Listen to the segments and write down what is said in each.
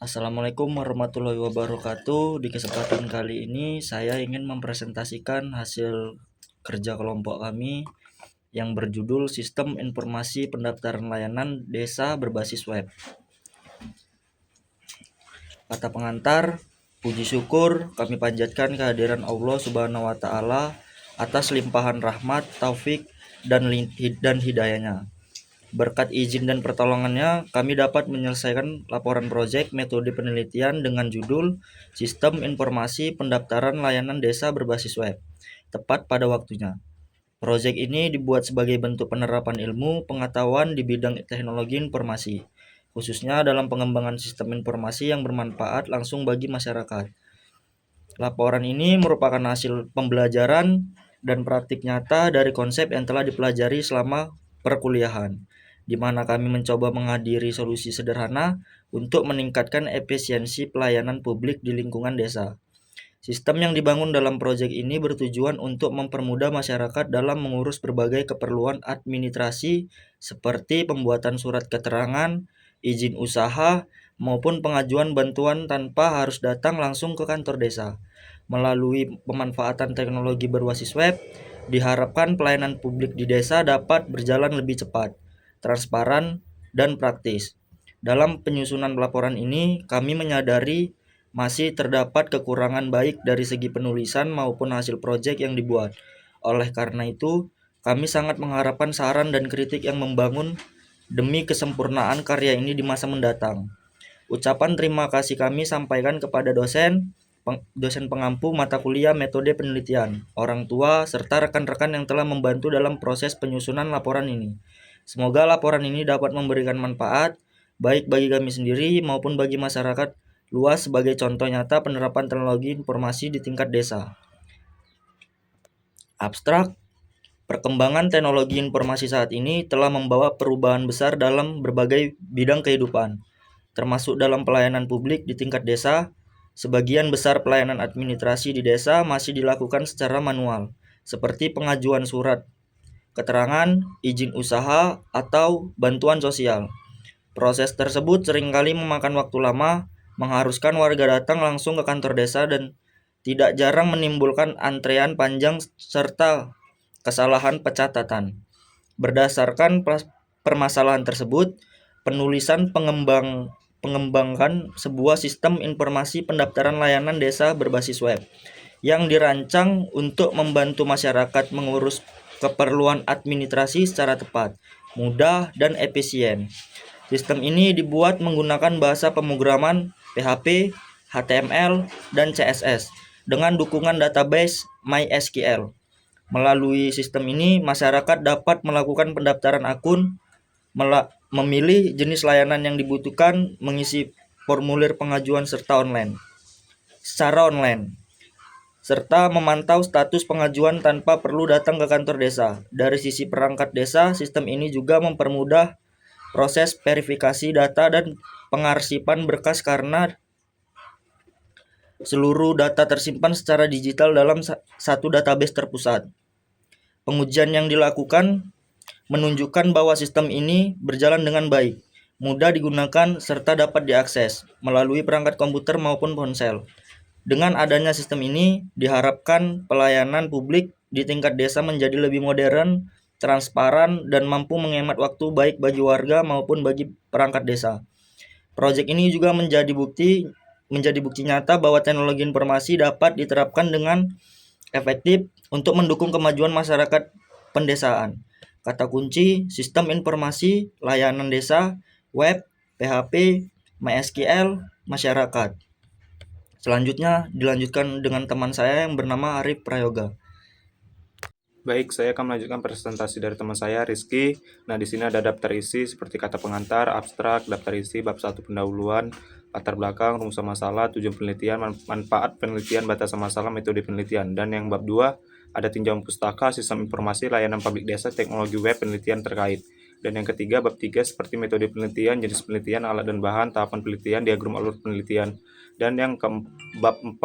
Assalamualaikum warahmatullahi wabarakatuh. Di kesempatan kali ini saya ingin mempresentasikan hasil kerja kelompok kami yang berjudul Sistem Informasi Pendaftaran Layanan Desa Berbasis Web. Kata pengantar, puji syukur kami panjatkan kehadiran Allah Subhanahu wa taala atas limpahan rahmat, taufik dan hidayahnya. Berkat izin dan pertolongannya, kami dapat menyelesaikan laporan proyek metode penelitian dengan judul Sistem Informasi Pendaftaran Layanan Desa Berbasis Web, tepat pada waktunya. Proyek ini dibuat sebagai bentuk penerapan ilmu pengetahuan di bidang teknologi informasi, khususnya dalam pengembangan sistem informasi yang bermanfaat langsung bagi masyarakat. Laporan ini merupakan hasil pembelajaran dan praktik nyata dari konsep yang telah dipelajari selama perkuliahan, di mana kami mencoba menghadiri solusi sederhana untuk meningkatkan efisiensi pelayanan publik di lingkungan desa. Sistem yang dibangun dalam proyek ini bertujuan untuk mempermudah masyarakat dalam mengurus berbagai keperluan administrasi seperti pembuatan surat keterangan, izin usaha, maupun pengajuan bantuan tanpa harus datang langsung ke kantor desa. Melalui pemanfaatan teknologi berbasis web, diharapkan pelayanan publik di desa dapat berjalan lebih cepat, transparan, dan praktis. Dalam penyusunan laporan ini, kami menyadari masih terdapat kekurangan baik dari segi penulisan maupun hasil proyek yang dibuat. Oleh karena itu, kami sangat mengharapkan saran dan kritik yang membangun demi kesempurnaan karya ini di masa mendatang. Ucapan terima kasih kami sampaikan kepada dosen pengampu mata kuliah metode penelitian, orang tua, serta rekan-rekan yang telah membantu dalam proses penyusunan laporan ini. Semoga laporan ini dapat memberikan manfaat, baik bagi kami sendiri maupun bagi masyarakat luas sebagai contoh nyata penerapan teknologi informasi di tingkat desa. Abstrak, perkembangan teknologi informasi saat ini telah membawa perubahan besar dalam berbagai bidang kehidupan, termasuk dalam pelayanan publik di tingkat desa. Sebagian besar pelayanan administrasi di desa masih dilakukan secara manual, seperti pengajuan surat keterangan, izin usaha, atau bantuan sosial. Proses tersebut seringkali memakan waktu lama, mengharuskan warga datang langsung ke kantor desa dan tidak jarang menimbulkan antrean panjang serta kesalahan pencatatan. Berdasarkan permasalahan tersebut, penulisan mengembangkan sebuah sistem informasi pendaftaran layanan desa berbasis web yang dirancang untuk membantu masyarakat mengurus keperluan administrasi secara tepat, mudah, dan efisien. Sistem ini dibuat menggunakan bahasa pemrograman PHP, HTML, dan CSS dengan dukungan database MySQL. Melalui sistem ini, masyarakat dapat melakukan pendaftaran akun, memilih jenis layanan yang dibutuhkan, mengisi formulir pengajuan secara online, serta memantau status pengajuan tanpa perlu datang ke kantor desa. Dari sisi perangkat desa, sistem ini juga mempermudah proses verifikasi data dan pengarsipan berkas karena seluruh data tersimpan secara digital dalam satu database terpusat. Pengujian yang dilakukan menunjukkan bahwa sistem ini berjalan dengan baik, mudah digunakan, serta dapat diakses melalui perangkat komputer maupun ponsel. Dengan adanya sistem ini, diharapkan pelayanan publik di tingkat desa menjadi lebih modern, transparan, dan mampu menghemat waktu baik bagi warga maupun bagi perangkat desa. Proyek ini juga menjadi bukti nyata bahwa teknologi informasi dapat diterapkan dengan efektif untuk mendukung kemajuan masyarakat pendesaan. Kata kunci, sistem informasi, layanan desa, web, PHP, MySQL, masyarakat. Selanjutnya dilanjutkan dengan teman saya yang bernama Arif Prayoga. Baik, saya akan melanjutkan presentasi dari teman saya, Rizky. Nah, di sini ada daftar isi seperti kata pengantar, abstrak, daftar isi, bab 1 pendahuluan, latar belakang, rumusan masalah, tujuan penelitian, manfaat penelitian, batasan masalah, metode penelitian. Dan yang bab 2 ada tinjauan pustaka, sistem informasi, layanan publik desa, teknologi web, penelitian terkait. Dan yang ketiga, bab 3 seperti metode penelitian, jenis penelitian, alat dan bahan, tahapan penelitian, diagram alur penelitian. Dan yang bab 4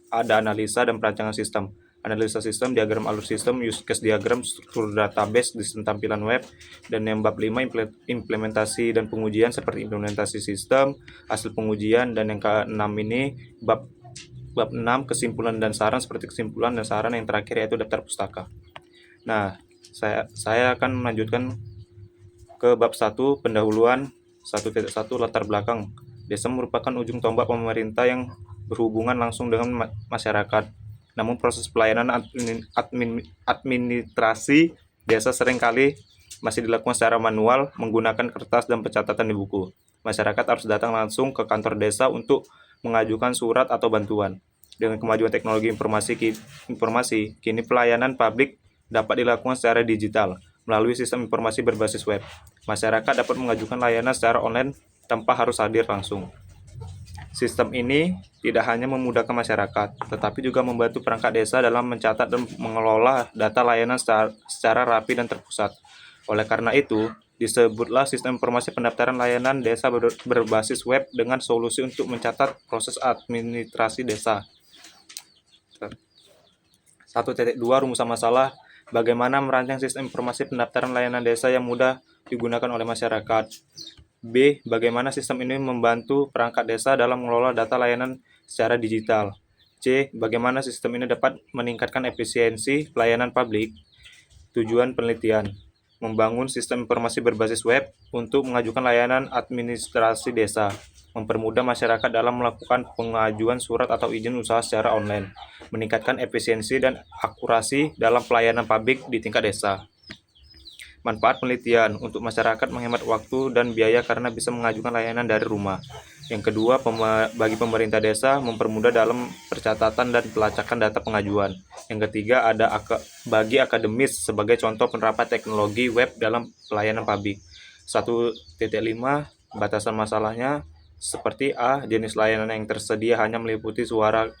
ada analisa dan perancangan sistem. analisa sistem, diagram alur sistem, use case diagram, struktur database, desain tampilan web. Dan yang bab 5 implementasi dan pengujian seperti implementasi sistem, hasil pengujian. Dan yang ke-6 ini bab 6 kesimpulan dan saran seperti kesimpulan dan saran. Yang terakhir yaitu daftar pustaka. Nah, saya akan melanjutkan ke bab 1 pendahuluan 1.1 latar belakang. Desa merupakan ujung tombak pemerintah yang berhubungan langsung dengan masyarakat. Namun proses pelayanan administrasi desa seringkali masih dilakukan secara manual menggunakan kertas dan pencatatan di buku. Masyarakat harus datang langsung ke kantor desa untuk mengajukan surat atau bantuan. Dengan kemajuan teknologi informasi, kini pelayanan publik dapat dilakukan secara digital melalui sistem informasi berbasis web. Masyarakat dapat mengajukan layanan secara online tanpa harus hadir langsung. Sistem ini tidak hanya memudahkan masyarakat, tetapi juga membantu perangkat desa dalam mencatat dan mengelola data layanan secara rapi dan terpusat. Oleh karena itu, disebutlah sistem informasi pendaftaran layanan desa berbasis web dengan solusi untuk mencatat proses administrasi desa. 1.2 Rumusan masalah. Bagaimana merancang sistem informasi pendaftaran layanan desa yang mudah digunakan oleh masyarakat. B. Bagaimana sistem ini membantu perangkat desa dalam mengelola data layanan secara digital. C. Bagaimana sistem ini dapat meningkatkan efisiensi pelayanan publik. Tujuan penelitian. Membangun sistem informasi berbasis web untuk mengajukan layanan administrasi desa. Mempermudah masyarakat dalam melakukan pengajuan surat atau izin usaha secara online, meningkatkan efisiensi dan akurasi dalam pelayanan publik di tingkat desa. Manfaat penelitian untuk masyarakat menghemat waktu dan biaya karena bisa mengajukan layanan dari rumah. Yang kedua, bagi pemerintah desa mempermudah dalam percatatan dan pelacakan data pengajuan. Yang ketiga, ada bagi akademis sebagai contoh penerapan teknologi web dalam pelayanan publik. 1.5 Batasan masalahnya seperti A. Jenis layanan yang tersedia hanya meliputi surat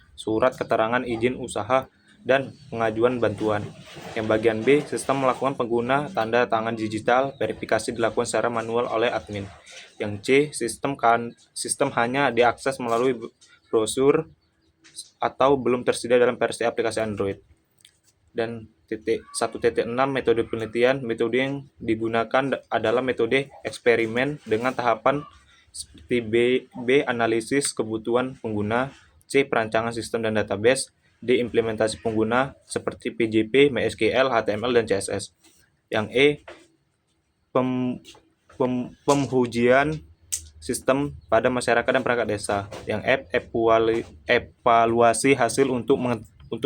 keterangan izin usaha dan pengajuan bantuan. Yang bagian B, sistem melakukan pengguna tanda tangan digital, verifikasi dilakukan secara manual oleh admin. Yang C, sistem hanya diakses melalui brosur atau belum tersedia dalam versi aplikasi Android. Dan 1.6 metode penelitian. Metode yang digunakan adalah metode eksperimen dengan tahapan seperti B. Analisis kebutuhan pengguna, C. Perancangan sistem dan database, D. Implementasi pengguna seperti PJP, MySQL, HTML, dan CSS. Yang E. Pemhujian sistem pada masyarakat dan perangkat desa. Yang F. Evaluasi hasil untuk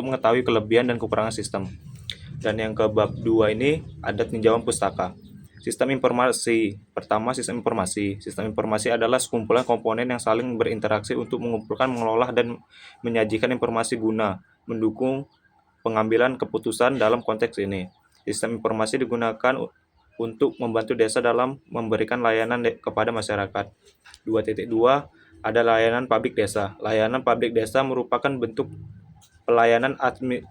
mengetahui kelebihan dan kekurangan sistem. Dan yang ke bab 2 ini ada tinjauan pustaka. Sistem informasi. Pertama, sistem informasi. Sistem informasi adalah sekumpulan komponen yang saling berinteraksi untuk mengumpulkan, mengelola, dan menyajikan informasi guna mendukung pengambilan keputusan dalam konteks ini. Sistem informasi digunakan untuk membantu desa dalam memberikan layanan kepada masyarakat. 2.2 ada layanan publik desa. Layanan publik desa merupakan bentuk pelayanan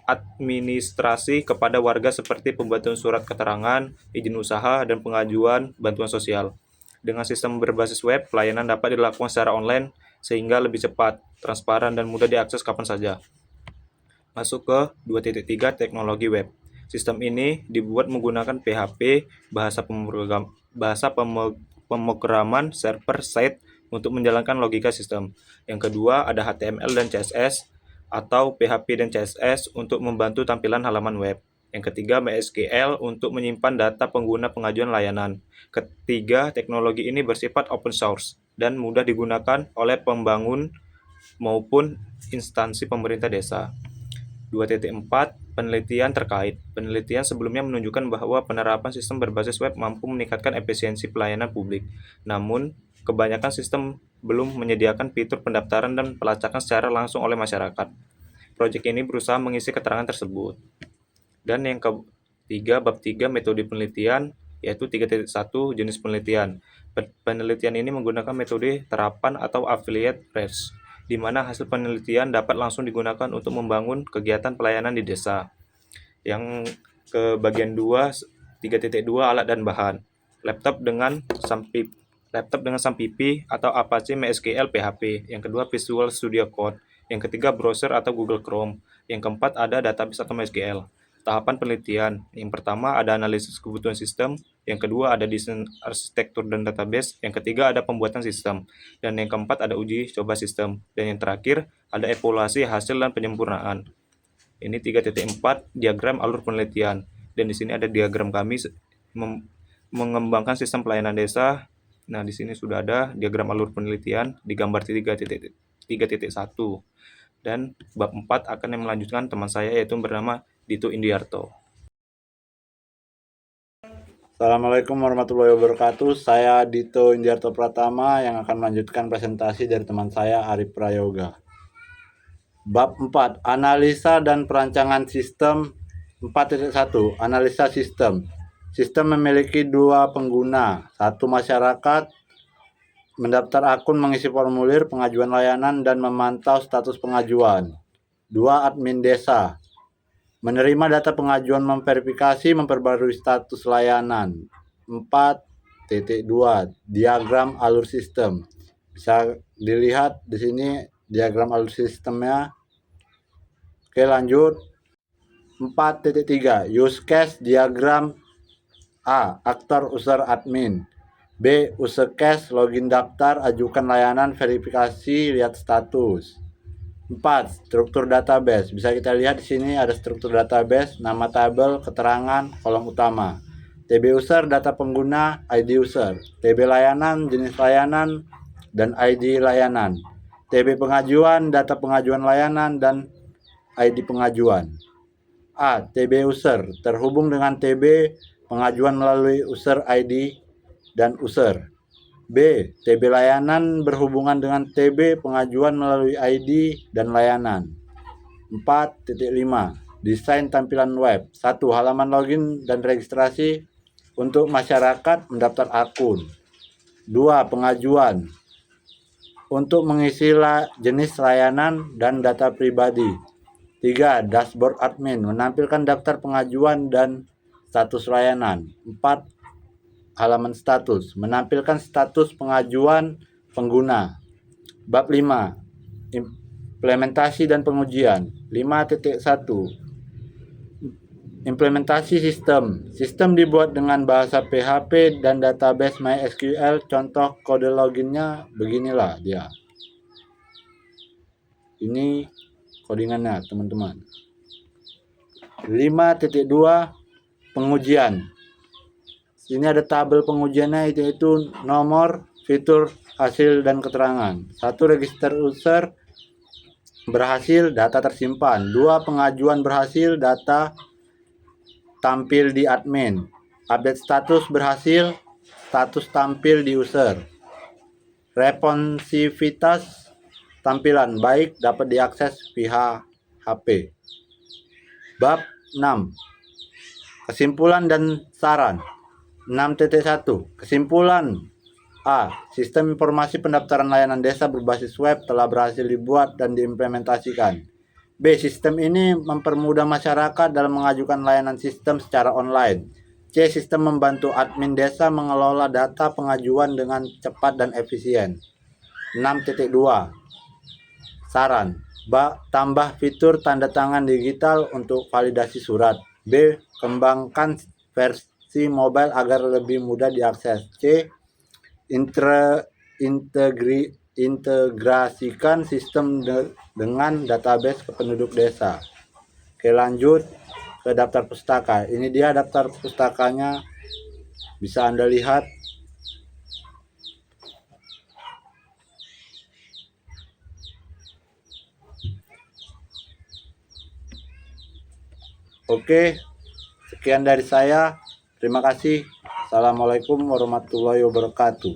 administrasi kepada warga seperti pembuatan surat keterangan, izin usaha, dan pengajuan bantuan sosial. Dengan sistem berbasis web, pelayanan dapat dilakukan secara online sehingga lebih cepat, transparan, dan mudah diakses kapan saja. Masuk ke 2.3 teknologi web. Sistem ini dibuat menggunakan PHP, bahasa pemrograman server-side untuk menjalankan logika sistem. Yang kedua ada HTML dan CSS atau PHP dan CSS untuk membantu tampilan halaman web. Yang ketiga, MySQL untuk menyimpan data pengguna pengajuan layanan. Ketiga, teknologi ini bersifat open source dan mudah digunakan oleh pembangun maupun instansi pemerintah desa. 2.4 Penelitian terkait. Penelitian sebelumnya menunjukkan bahwa penerapan sistem berbasis web mampu meningkatkan efisiensi pelayanan publik. Namun, kebanyakan sistem belum menyediakan fitur pendaftaran dan pelacakan secara langsung oleh masyarakat. Proyek ini berusaha mengisi keterangan tersebut. Dan yang ketiga, bab 3 metode penelitian, yaitu 3.1 jenis penelitian. Penelitian ini menggunakan metode terapan atau affiliate research, di mana hasil penelitian dapat langsung digunakan untuk membangun kegiatan pelayanan di desa. Yang ke bagian 2, 3.2 alat dan bahan. Laptop dengan SAMPIP atau Apache MySQL PHP. Yang kedua, Visual Studio Code. Yang ketiga, browser atau Google Chrome. Yang keempat, ada database atau MySQL. Tahapan penelitian. Yang pertama, ada analisis kebutuhan sistem. Yang kedua, ada desain arsitektur dan database. Yang ketiga, ada pembuatan sistem. Dan yang keempat, ada uji coba sistem. Dan yang terakhir, ada evaluasi hasil dan penyempurnaan. Ini 3.4 diagram alur penelitian. Dan di sini ada diagram kami mengembangkan sistem pelayanan desa. Nah, di sini sudah ada diagram alur penelitian di gambar 3.1. Dan bab 4 akan yang melanjutkan teman saya, yaitu bernama Dito Indiarto. Assalamualaikum warahmatullahi wabarakatuh. Saya Dito Indiarto Pratama yang akan melanjutkan presentasi dari teman saya Arif Prayoga. Bab 4, analisa dan perancangan sistem. 4.1, analisa sistem. Sistem memiliki dua pengguna, satu masyarakat mendaftar akun, mengisi formulir pengajuan layanan dan memantau status pengajuan. 2, admin desa menerima data pengajuan, memverifikasi, memperbarui status layanan. 4.2, diagram alur sistem. Bisa dilihat di sini diagram alur sistemnya. Oke, lanjut. 4.3, use case diagram. A, aktor user admin. B, user case login daftar, ajukan layanan, verifikasi, lihat status. 4. Struktur database. Bisa kita lihat di sini ada struktur database, nama tabel, keterangan, kolom utama. TB user, data pengguna, ID user. TB layanan, jenis layanan, dan ID layanan. TB pengajuan, data pengajuan layanan, dan ID pengajuan. A, TB user, terhubung dengan TB pengajuan melalui user ID dan user. B, TB layanan berhubungan dengan TB pengajuan melalui ID dan layanan. 4.5, desain tampilan web. 1. Halaman login dan registrasi untuk masyarakat mendaftar akun. 2. Pengajuan untuk mengisi jenis layanan dan data pribadi. 3. Dashboard admin menampilkan daftar pengajuan dan status layanan. 4. Halaman status menampilkan status pengajuan pengguna. Bab 5, implementasi dan pengujian. 5.1, implementasi sistem. Sistem dibuat dengan bahasa PHP dan database MySQL. Contoh kode loginnya beginilah dia. Ini codingannya, teman-teman. 5.2, pengujian. Ini ada tabel pengujiannya, yaitu nomor, fitur, hasil, dan keterangan. 1. Register user berhasil, data tersimpan. 2. Pengajuan berhasil, data tampil di admin. Update status berhasil, status tampil di user. Responsivitas tampilan baik, dapat diakses via HP. Bab 6, kesimpulan dan saran. 6.1, kesimpulan. A. Sistem informasi pendaftaran layanan desa berbasis web telah berhasil dibuat dan diimplementasikan. B. Sistem ini mempermudah masyarakat dalam mengajukan layanan sistem secara online. C. Sistem membantu admin desa mengelola data pengajuan dengan cepat dan efisien. 6.2, saran. Tambah fitur tanda tangan digital untuk validasi surat. B. Kembangkan versi mobile agar lebih mudah diakses. C. Integrasikan sistem dengan database penduduk desa. Oke, lanjut ke daftar pustaka. Ini dia daftar pustakanya, bisa Anda lihat. Oke, sekian dari saya. Terima kasih. Assalamualaikum warahmatullahi wabarakatuh.